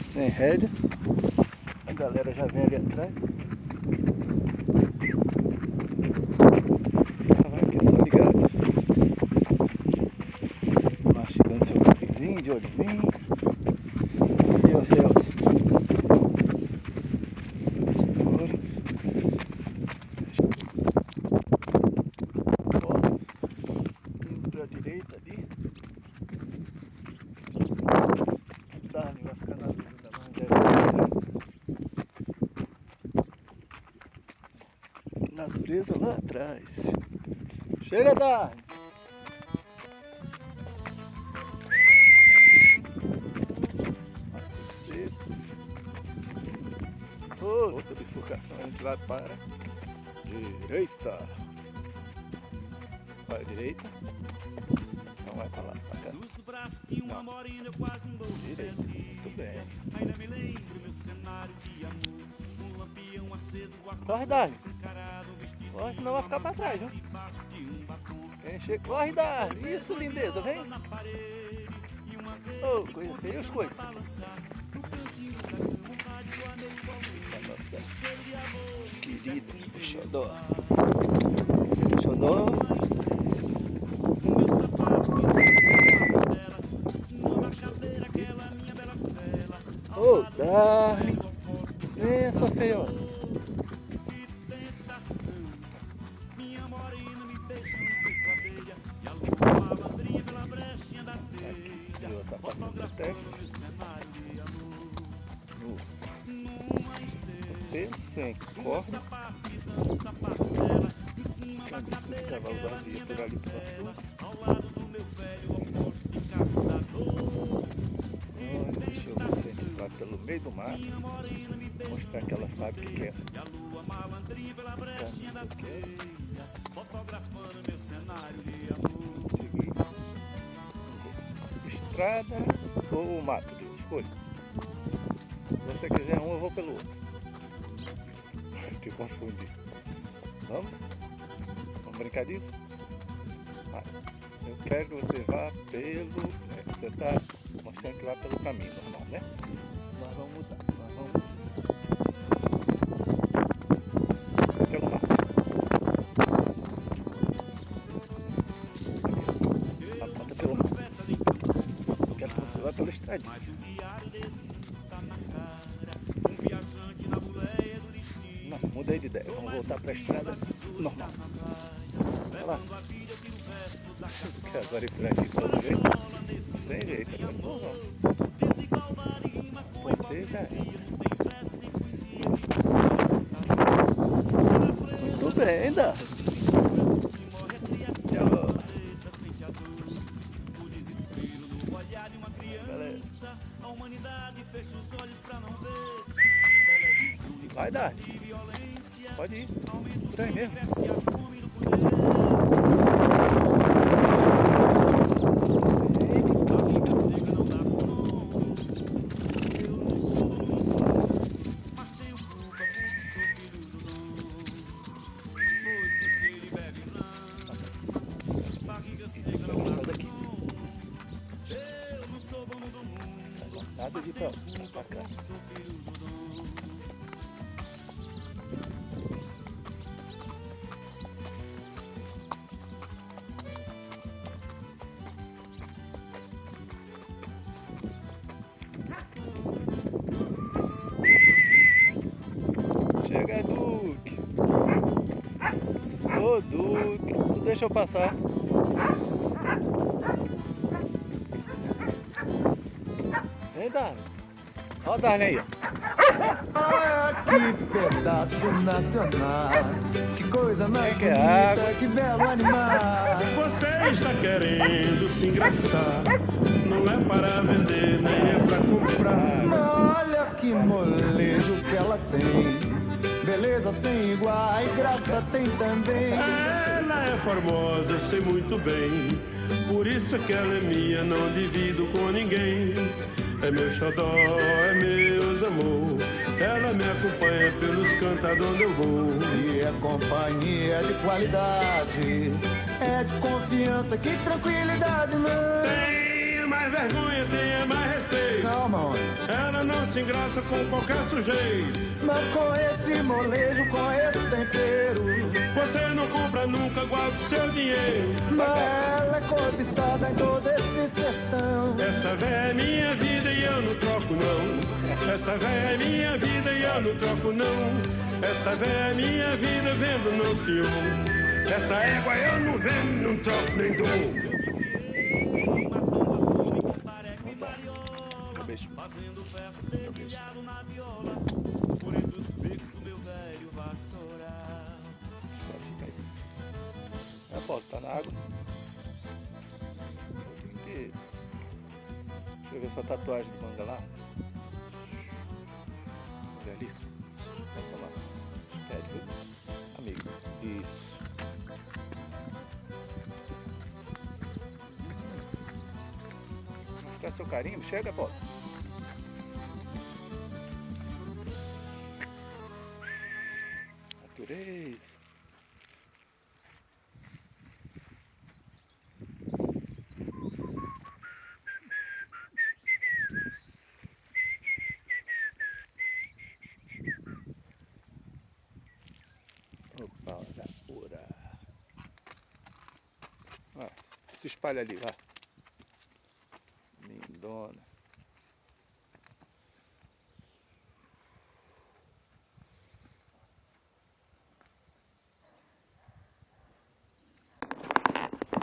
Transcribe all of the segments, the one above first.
sem rédea. A galera já vem ali atrás. Vai aqui só ligado. Mastigando seu cafezinho de olhinho. E o Helson. Indo pra direita ali. Darwin vai ficar na luz, ainda mais deve ficar. Natureza lá atrás. Chega, Darwin! Outra bifurcação, a gente vai para direita. Para a direita. Não vai para lá, para cá. Não. Direita, muito bem. Corre, Darwin. Corre, senão vai ficar para trás, viu? Corre, Darwin. Isso, lindeza, vem. Oh, coisa feia, os coisas. Querido, xodó. Xodó. Ô, Darwin. Venha, sua feiona. Ela tá passando de perto. Sem corda. Cavalo vazio por ali pela sul. Deixa eu ver se a gente vai pelo meio do mato. Mostrar que ela sabe o que quer. Estrada ou mato? Escolha. Se você quiser um, eu vou pelo outro. Te confundi. Vamos? Vamos brincar disso? Ah, eu quero que você vá pelo... você está mostrando que vai pelo caminho normal, né? Nós vamos mudar. Nós vamos... pelo mato. Aponta pelo mato. Eu quero que você vá pela estradinha. Não, mudei de ideia. Vamos voltar para a estrada normal. Olha lá. Agora ir por aqui pode ver. Tem jeito, agora não vamos. Poder já é. Muito bem, Darwin. Tchau. Beleza. Vai, Darwin. Pode ir. Por aí mesmo. Nada de pra cá. Chega, Duque. Ô, Duque, tu deixa eu passar. Vem, Darwin. Ó o Darwin aí, ó. Ah, que pedaço nacional, que coisa mais que é bonita, água. que belo animal. Você está querendo se engraçar, não é para vender, nem é para comprar. Olha que molejo que ela tem, beleza sem igual e graça tem também. Ela é formosa, eu sei muito bem, por isso que ela é minha, não divido com ninguém. É meu xodó, é meus amor, ela me acompanha pelos cantos onde eu vou. E é companhia de qualidade, é de confiança, que tranquilidade, não. Tenha mais vergonha, tenha mais respeito. Calma, homem. Ela não sem graça com qualquer sujeito. Mas com esse molejo, com esse tempero, Você não compra nunca, guarda o seu dinheiro. mas ela é cobiçada em todo esse sertão. Essa véia é minha vida e eu não troco não. Essa véia é minha vida e eu não troco não. Essa véia é minha vida, vendo não senhor. Essa égua eu não vendo, não troco nem dou. Fazendo festa dedilhado na viola, por entre os becos do meu velho vassoural. É, Paulo, tá na água. Deixa eu ver essa tatuagem de manga lá. Olha ali. Bota lá. Espere, viu? Amigo. Isso. Vou ficar seu carinho. Chega, Paulo. Natureza. Opa, olha pura. Ah, se espalha ali, vai. Lindona.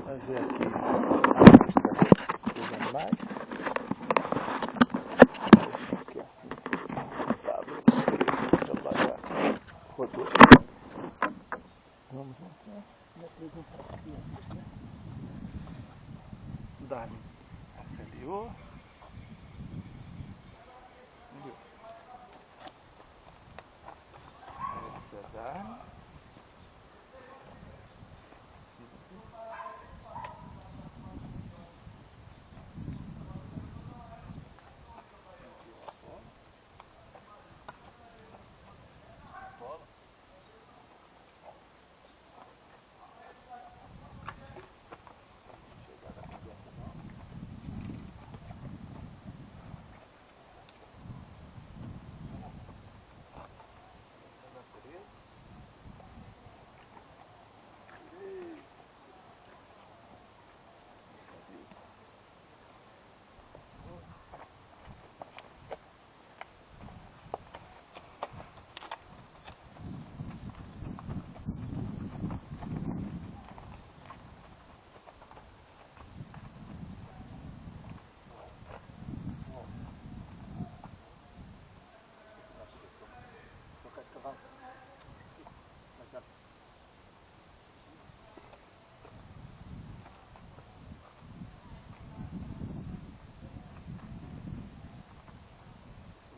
Vamos ver aqui os animais. Aqui assim. Tá, deixa eu apagar. Rodou. Vamos aqui, me apresentar aqui antes, né? Dali. Essa ali, ó. Viu? Essa é Dali.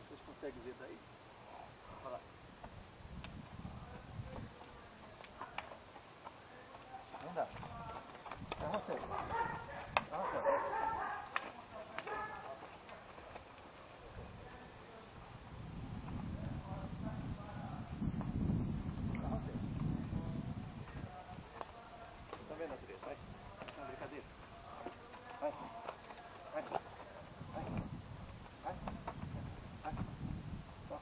Vocês conseguem ver daí? Olha lá. Não dá. Arrasta. Tá vendo, natureza? Vai. Não, brincadeira. Vai. Vai. Vai. Vai. Vai.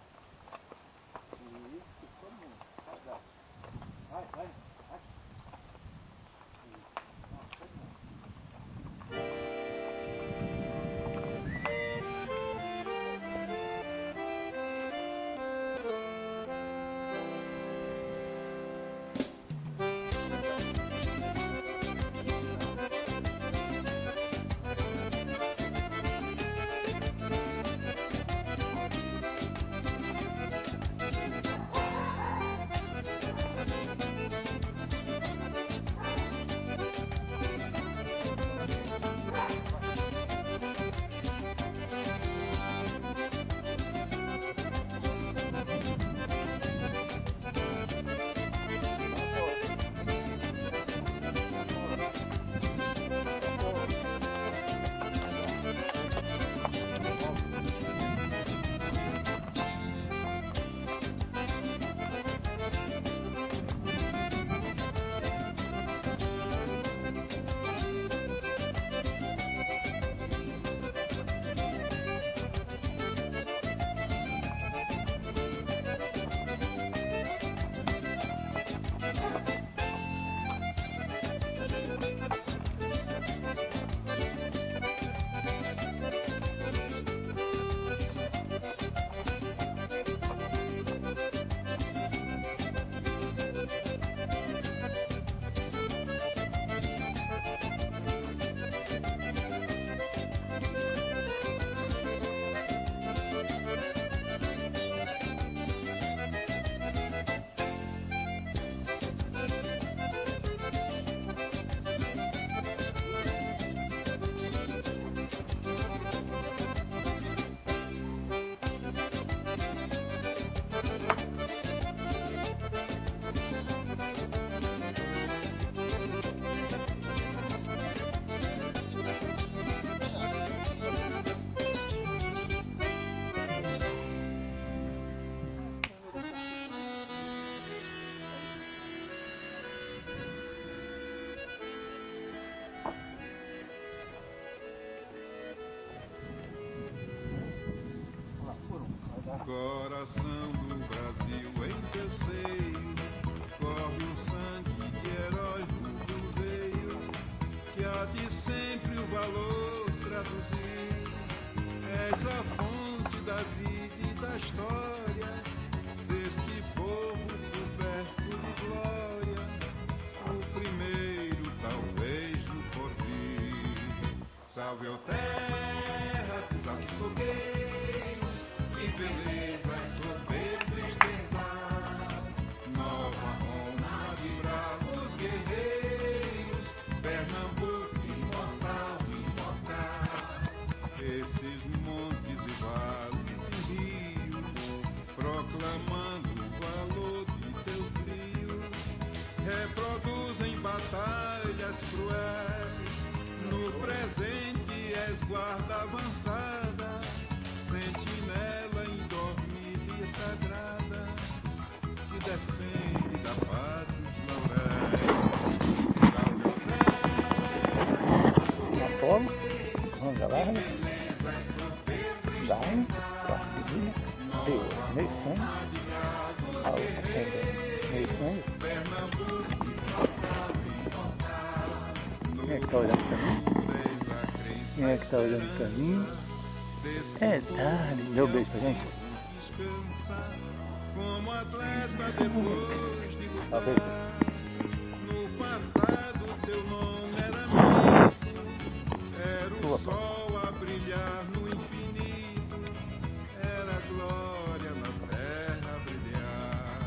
Coração do Brasil, em teu seio corre o sangue de heróis rubro veio, que há de sempre o valor traduzir. És a fonte da vida e da história desse povo coberto de glória, o primeiro talvez do porvir. Salve, ó terra dos altos fogueiros, que beleza soberbos servar, Nova Roma de bravos guerreiros, Pernambuco imortal, imortal. Esses montes e vales e rios, proclamando o valor de teu frio, reproduzem batalhas cruéis. No presente és guarda avançada, sentinela indormida e sagrada, que defende da pátria os lauréis. Salve, ó terra, Apolo, manga larga, Daim, Quartilha, meio sangue, a outra também, meio sangue. Quem é que tá olhando pra mim? Quem é que tá olhando pra mim? É tarde, meu beijo pra gente. como atleta depois de Talvez. lutar. No passado teu nome era mito, era o sol a brilhar no infinito, era a glória na terra a brilhar.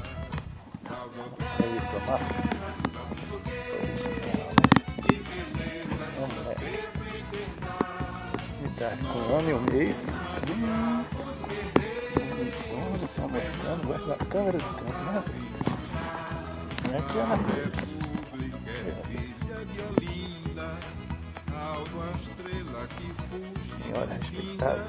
Salve, ó É isso, Tomás. terra dos altos fogueiros, que beleza soberbos servar. Me tá com um ano e um mês. Olha só, mostrando, gosto da câmera do campo, né? Não é que é na República é filha de Olinda, alva estrela que fuge senhora e respeitada.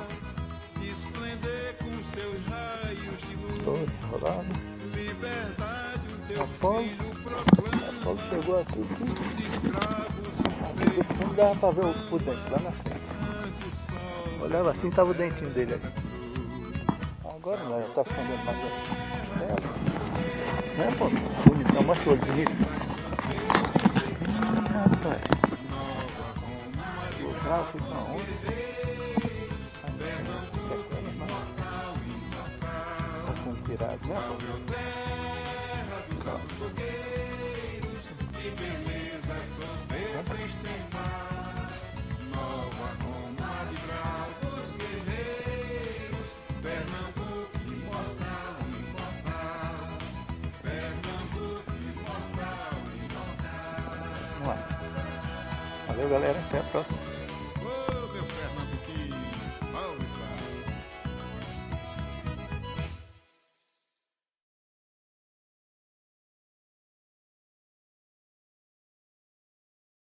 de esplender com seus raios de luz. Todo enrolado. Liberdade o teu Apolo. filho proclama, Apolo pegou aqui. os escravos Aqui do fundo dava pra ver o dente lá na frente. ante o sol. Olhava assim, tava o dentinho dele ali. Agora não, já tá escondendo mais a tela. Né, pô? Bonitão, mostra o olho bonito. Rapaz. O bravo fica onde? Tá com tirado, né? Nova Roma de bravos guerreiros, Pernambuco imortal, imortal. Pernambuco imortal, imortal. Vamos lá. Valeu, galera. Até a próxima.